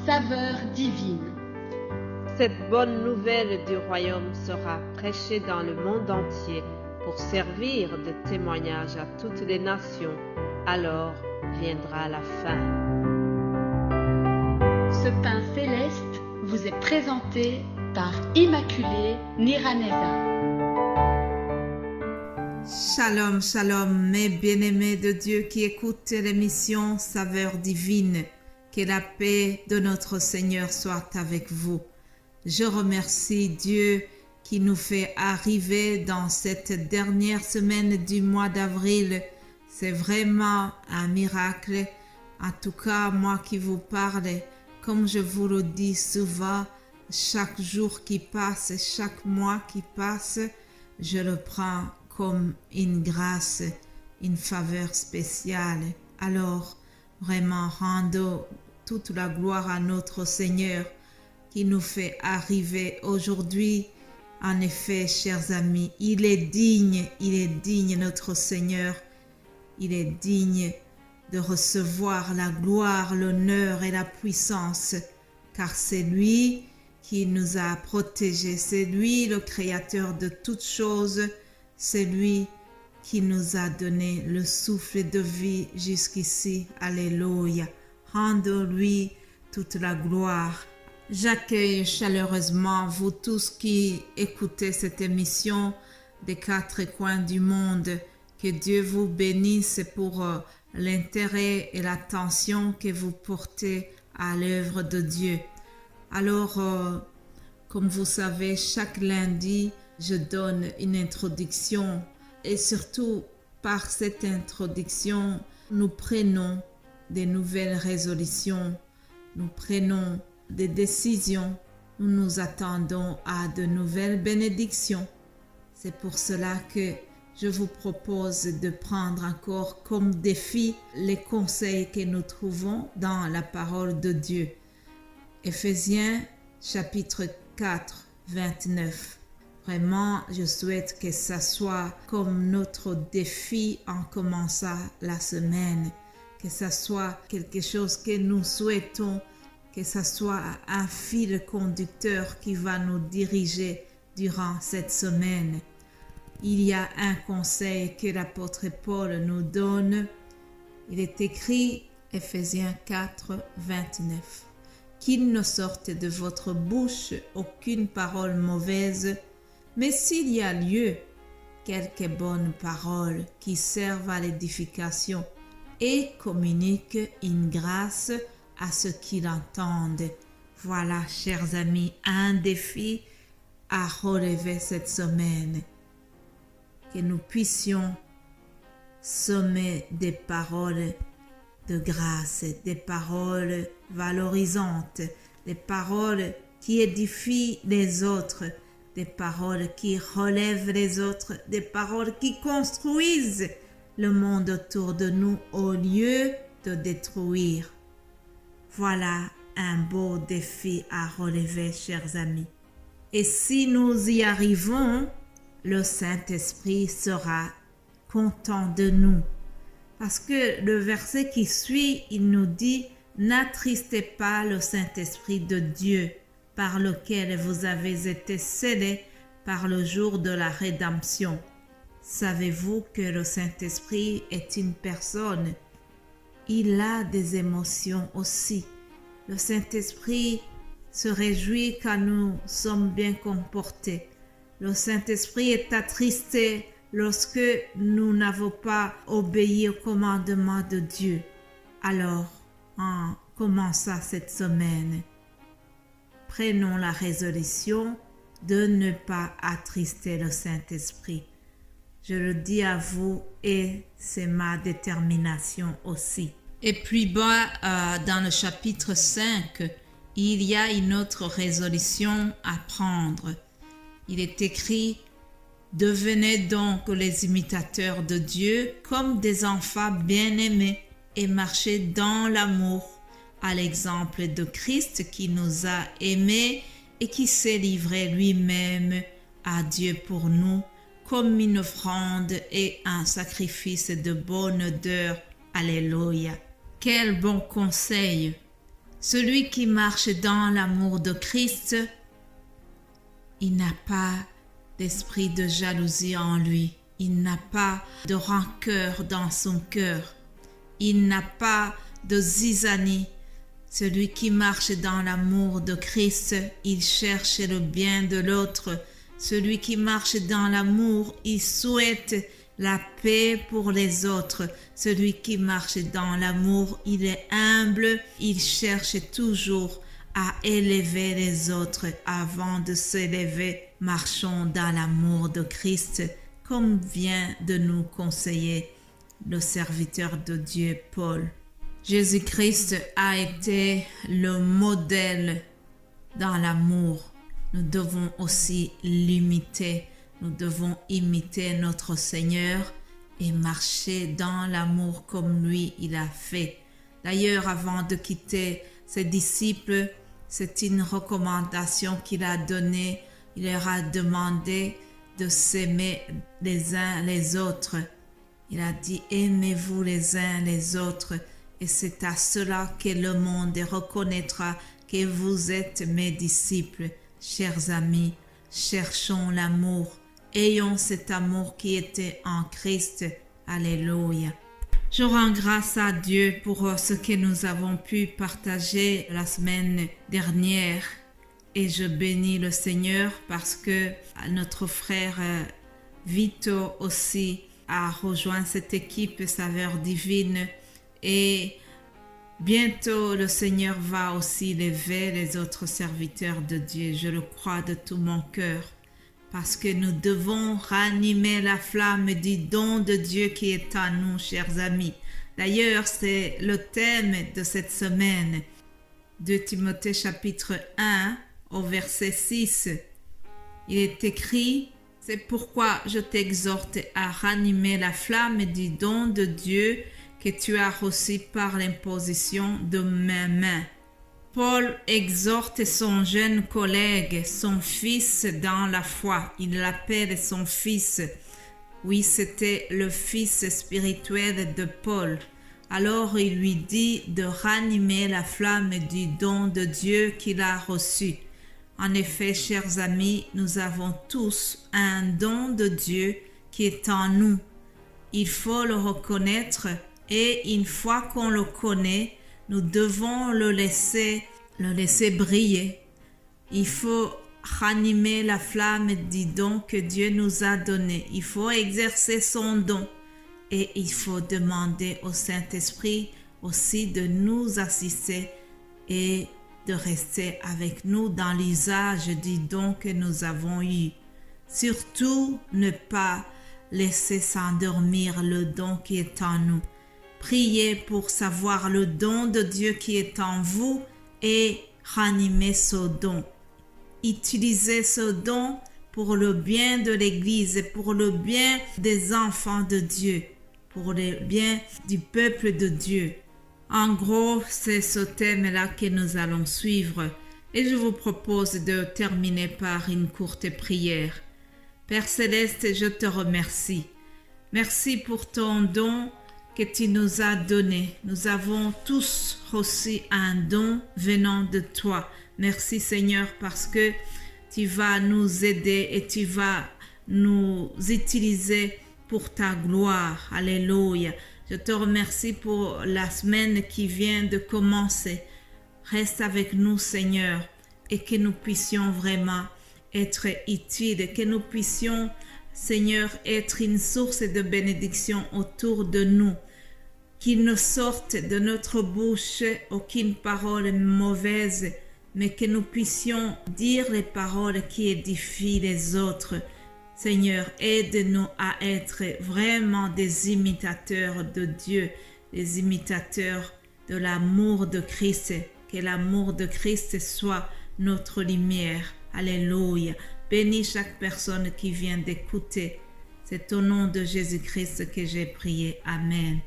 saveur divine. Cette bonne nouvelle du royaume sera prêchée dans le monde entier pour servir de témoignage à toutes les nations. Alors viendra la fin. Ce pain céleste vous est présenté par Immaculée Niraneza. Shalom, shalom, mes bien-aimés de Dieu qui écoutent l'émission Saveur divine. Que la paix de notre Seigneur soit avec vous. Je remercie Dieu qui nous fait arriver dans cette dernière semaine du mois d'avril. C'est vraiment un miracle. En tout cas, moi qui vous parle, comme je vous le dis souvent, chaque jour qui passe, chaque mois qui passe, je le prends comme une grâce, une faveur spéciale. Alors, vraiment, rendons toute la gloire à notre Seigneur qui nous fait arriver aujourd'hui. En effet, chers amis, il est digne, notre Seigneur. Il est digne de recevoir la gloire, l'honneur et la puissance, car c'est lui qui nous a protégés, c'est lui le créateur de toutes choses, c'est lui qui nous a donné le souffle de vie jusqu'ici. Alléluia. Rendons-lui toute la gloire. J'accueille chaleureusement vous tous qui écoutez cette émission des quatre coins du monde. Que Dieu vous bénisse pour l'intérêt et l'attention que vous portez à l'œuvre de Dieu. Alors, comme vous savez, chaque lundi, je donne une introduction et surtout par cette introduction, nous prenons des nouvelles résolutions, nous prenons des décisions, nous nous attendons à de nouvelles bénédictions. C'est pour cela que je vous propose de prendre encore comme défi les conseils que nous trouvons dans la parole de Dieu. Éphésiens chapitre 4, 29. Vraiment, je souhaite que ça soit comme notre défi en commençant la semaine, que ça soit quelque chose que nous souhaitons, que ça soit un fil conducteur qui va nous diriger durant cette semaine. Il y a un conseil que l'apôtre Paul nous donne. Il est écrit, Éphésiens 4, 29. Qu'il ne sorte de votre bouche aucune parole mauvaise, mais s'il y a lieu, quelques bonnes paroles qui servent à l'édification et communiquent une grâce à ceux qui l'entendent. Voilà, chers amis, un défi à relever cette semaine. Que nous puissions semer des paroles de grâce, des paroles valorisantes, des paroles qui édifient les autres, des paroles qui relèvent les autres, des paroles qui construisent le monde autour de nous au lieu de détruire. Voilà un beau défi à relever, chers amis. Et si nous y arrivons, le Saint-Esprit sera content de nous. Parce que le verset qui suit, il nous dit « N'attristez pas le Saint-Esprit de Dieu, par lequel vous avez été scellés par le jour de la rédemption. » Savez-vous que le Saint-Esprit est une personne? Il a des émotions aussi. Le Saint-Esprit se réjouit quand nous sommes bien comportés. Le Saint-Esprit est attristé lorsque nous n'avons pas obéi au commandement de Dieu. Alors, en commençant cette semaine, prenons la résolution de ne pas attrister le Saint-Esprit. Je le dis à vous et c'est ma détermination aussi. Et puis dans le chapitre 5, il y a une autre résolution à prendre. Il est écrit « Devenez donc les imitateurs de Dieu comme des enfants bien-aimés et marchez dans l'amour, à l'exemple de Christ qui nous a aimés et qui s'est livré lui-même à Dieu pour nous comme une offrande et un sacrifice de bonne odeur. Alléluia. Quel bon conseil! Celui qui marche dans l'amour de Christ, il n'a pas d'esprit de jalousie en lui. Il n'a pas de rancœur dans son cœur. Il n'a pas de zizanie. Celui qui marche dans l'amour de Christ, il cherche le bien de l'autre. Celui qui marche dans l'amour, il souhaite la paix pour les autres. Celui qui marche dans l'amour, il est humble, il cherche toujours à élever les autres avant de s'élever. Marchons dans l'amour de Christ, comme vient de nous conseiller le serviteur de Dieu Paul. Jésus-Christ a été le modèle dans l'amour. Nous devons aussi l'imiter. Nous devons imiter notre Seigneur et marcher dans l'amour comme lui, il a fait. D'ailleurs, avant de quitter ses disciples, c'est une recommandation qu'il a donnée. Il leur a demandé de s'aimer les uns les autres. Il a dit « Aimez-vous les uns les autres » et c'est à cela que le monde reconnaîtra que vous êtes mes disciples. Chers amis, cherchons l'amour. Ayons cet amour qui était en Christ. Alléluia. Je rends grâce à Dieu pour ce que nous avons pu partager la semaine dernière. Et je bénis le Seigneur parce que notre frère Vito aussi a rejoint cette équipe Saveur Divine. Et bientôt le Seigneur va aussi lever les autres serviteurs de Dieu. Je le crois de tout mon cœur. Parce que nous devons ranimer la flamme du don de Dieu qui est en nous, chers amis. D'ailleurs, c'est le thème de cette semaine. 2 Timothée chapitre 1 au verset 6. Il est écrit, « C'est pourquoi je t'exhorte à ranimer la flamme du don de Dieu que tu as reçu par l'imposition de mes mains. » Paul exhorte son jeune collègue, son fils dans la foi. Il l'appelle son fils. Oui, c'était le fils spirituel de Paul. Alors il lui dit de ranimer la flamme du don de Dieu qu'il a reçu. En effet, chers amis, nous avons tous un don de Dieu qui est en nous. Il faut le reconnaître et une fois qu'on le connaît, nous devons le laisser briller. Il faut ranimer la flamme du don que Dieu nous a donné. Il faut exercer son don et il faut demander au Saint-Esprit aussi de nous assister et de rester avec nous dans l'usage du don que nous avons eu. Surtout, ne pas laisser s'endormir le don qui est en nous. Priez pour savoir le don de Dieu qui est en vous et ranimer ce don. Utilisez ce don pour le bien de l'Église, pour le bien des enfants de Dieu, pour le bien du peuple de Dieu. En gros, c'est ce thème-là que nous allons suivre et je vous propose de terminer par une courte prière. Père Céleste, je te remercie. Merci pour ton don que tu nous as donné. Nous avons tous reçu un don venant de toi. Merci Seigneur parce que tu vas nous aider et tu vas nous utiliser pour ta gloire. Alléluia. Je te remercie pour la semaine qui vient de commencer. Reste avec nous Seigneur et que nous puissions vraiment être utiles, que nous puissions Seigneur, être une source de bénédiction autour de nous. Qu'il ne sorte de notre bouche aucune parole mauvaise, mais que nous puissions dire les paroles qui édifient les autres. Seigneur, aide-nous à être vraiment des imitateurs de Dieu, des imitateurs de l'amour de Christ. Que l'amour de Christ soit notre lumière. Alléluia. Bénis chaque personne qui vient d'écouter. C'est au nom de Jésus-Christ que j'ai prié. Amen.